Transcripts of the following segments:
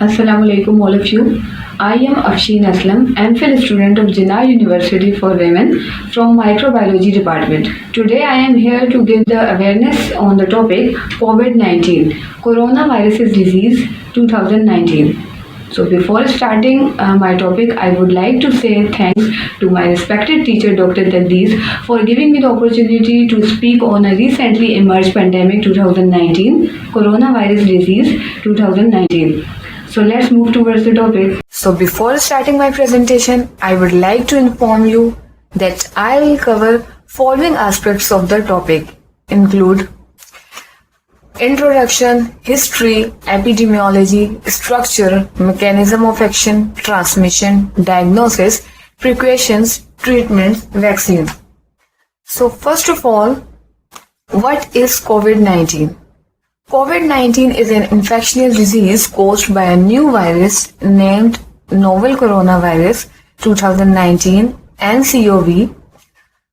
Assalamu alaikum all of you. I am Afshin Aslam, MPhil student of Jinnah University for Women from Microbiology Department. Today I am here to give the awareness on the topic COVID-19, Coronavirus Disease 2019. So before starting my topic, I would like to say thanks to my respected teacher Dr. Taddees for giving me the opportunity to speak on a recently emerged pandemic 2019, Coronavirus Disease 2019. So let's move towards the topic. So before starting my presentation, I would like to inform you that I will cover following aspects of the topic include introduction, history, epidemiology, structure, mechanism of action, transmission, diagnosis, precautions, treatments, vaccines. So first of all, what is COVID-19? COVID-19 is an infectious disease caused by a new virus named Novel Coronavirus 2019 (nCoV).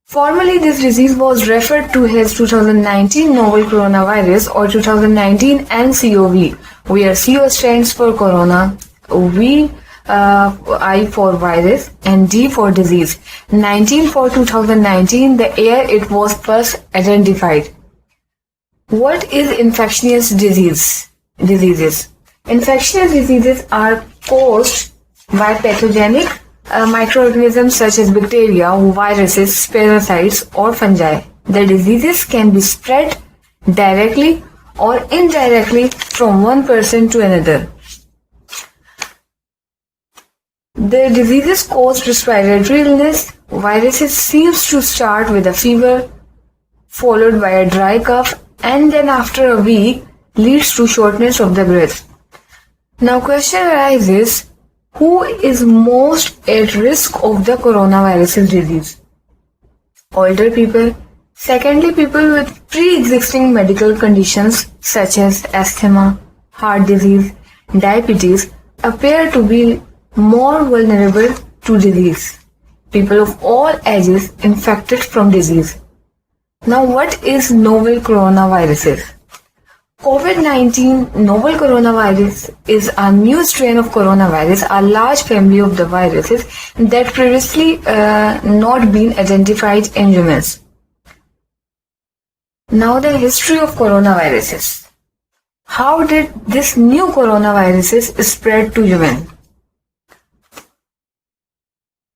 Formerly, this disease was referred to as 2019 Novel Coronavirus or 2019 nCoV, where CO stands for corona, I for virus, and D for disease. 19 for 2019, the year it was first identified. What is infectious diseases? Infectious diseases are caused by pathogenic microorganisms such as bacteria, viruses, parasites, or fungi. The diseases can be spread directly or indirectly from one person to another. The diseases cause respiratory illness. Viruses seems to start with a fever, followed by a dry cough, and then after a week leads to shortness of the breath. Now question arises, who is most at risk of the coronavirus disease? Older people. Secondly, people with pre-existing medical conditions such as asthma, heart disease, diabetes appear to be more vulnerable to disease. People of all ages infected from disease. Now, what is novel coronaviruses? COVID-19 novel coronavirus is a new strain of coronavirus, a large family of the viruses that previously not been identified in humans. Now, the history of coronaviruses. How did this new coronaviruses spread to humans?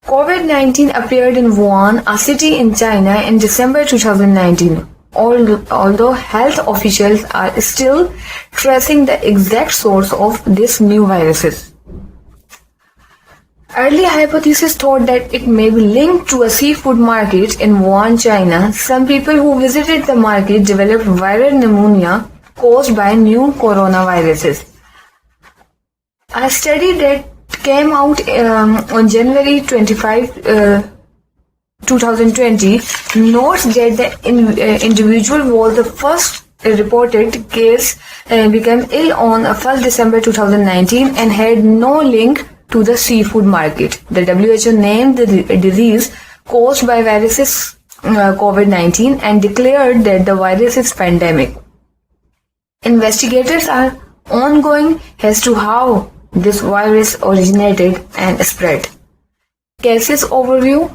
COVID-19 appeared in Wuhan, a city in China, in December 2019. Although health officials are still tracing the exact source of this new viruses. Early hypotheses thought that it may be linked to a seafood market in Wuhan, China. Some people who visited the market developed viral pneumonia caused by new coronaviruses. A study that came out on January 25, 2020 notes that the individual was the first reported case became ill on 1st December 2019 and had no link to the seafood market. The WHO named the disease caused by viruses COVID-19 and declared that the virus is pandemic. Investigators are ongoing as to how this virus originated and spread. Cases overview.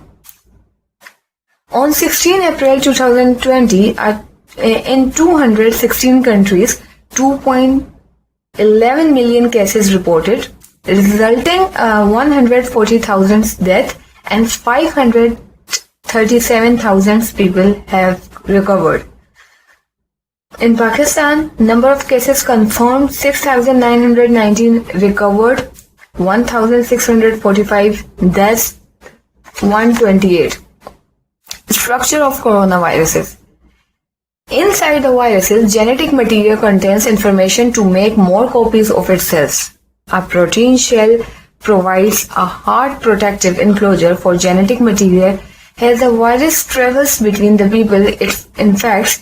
On 16 April 2020, in 216 countries, 2.11 million cases reported, resulting 140,000 deaths and 537,000 people have recovered. In Pakistan, number of cases confirmed 6,919, recovered 1,645, deaths 128. Structure of coronaviruses. Inside the viruses, genetic material contains information to make more copies of itself. A protein shell provides a hard protective enclosure for genetic material. As the virus travels between the people it infects,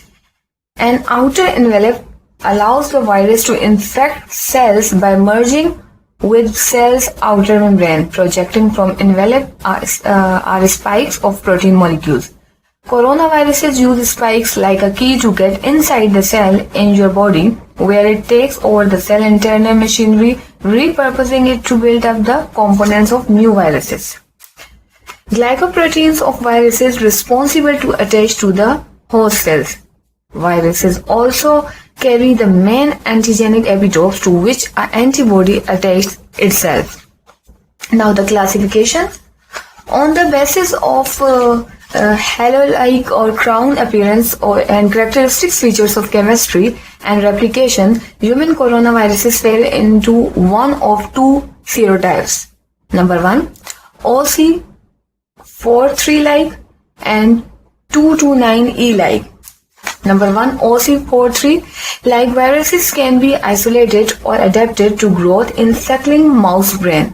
an outer envelope allows the virus to infect cells by merging with cell's outer membrane. Projecting from envelope are spikes of protein molecules. Coronaviruses use spikes like a key to get inside the cell in your body, where it takes over the cell internal machinery, repurposing it to build up the components of new viruses. Glycoproteins of viruses responsible to attach to the host cells. Viruses also carry the main antigenic epitopes to which an antibody attaches itself. Now the classification. On the basis of halo-like or crown appearance and characteristics features of chemistry and replication, human coronaviruses fall into one of two serotypes. Number 1, OC43-like and 229E-like. Number 1, OC43-like viruses can be isolated or adapted to growth in suckling mouse brain.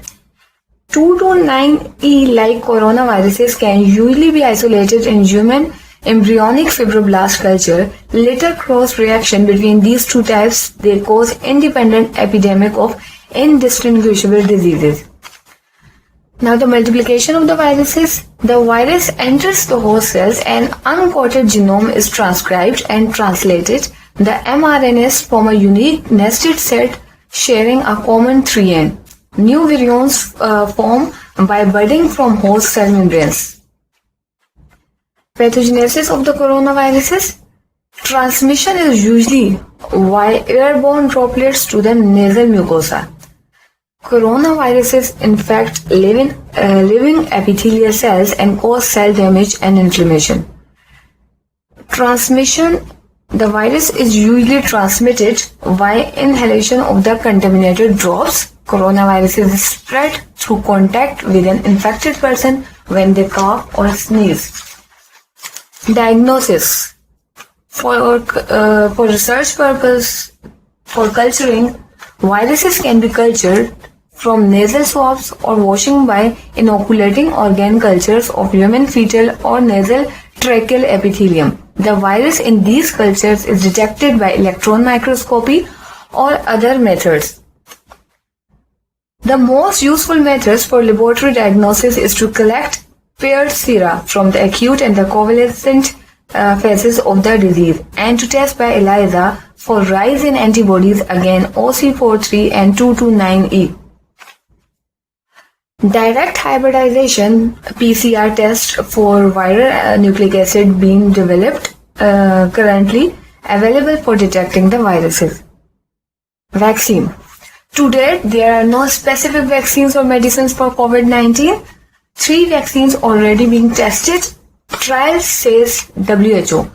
229E-like coronaviruses can usually be isolated in human embryonic fibroblast culture. Later cross-reaction between these two types, they cause independent epidemic of indistinguishable diseases. Now the multiplication of the viruses. The virus enters the host cells and uncoated genome is transcribed and translated. The mRNAs form a unique nested set sharing a common 3N. New virions form by budding from host cell membranes. Pathogenesis of the coronaviruses. Transmission is usually via airborne droplets to the nasal mucosa. Coronaviruses infect living epithelial cells and cause cell damage and inflammation. Transmission. The virus is usually transmitted via inhalation of the contaminated drops. Coronavirus is spread through contact with an infected person when they cough or sneeze. Diagnosis. For research purpose, for culturing, viruses can be cultured from nasal swabs or washing by inoculating organ cultures of human fetal or nasal tracheal epithelium. The virus in these cultures is detected by electron microscopy or other methods. The most useful methods for laboratory diagnosis is to collect paired sera from the acute and the convalescent phases of the disease and to test by ELISA for rise in antibodies against OC43 and 229E. Direct hybridization PCR test for viral nucleic acid being developed currently available for detecting the viruses. Vaccine. To date, there are no specific vaccines or medicines for COVID-19. 3 vaccines already being tested. Trials, says WHO.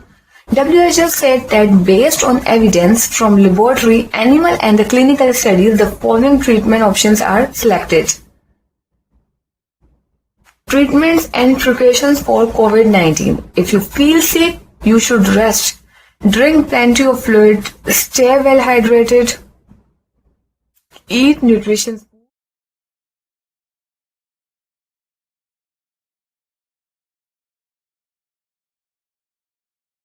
WHO said that based on evidence from laboratory, animal and the clinical studies, the following treatment options are selected. Treatments and precautions for COVID-19. If you feel sick, you should rest. Drink plenty of fluid. Stay well hydrated. Eat nutritious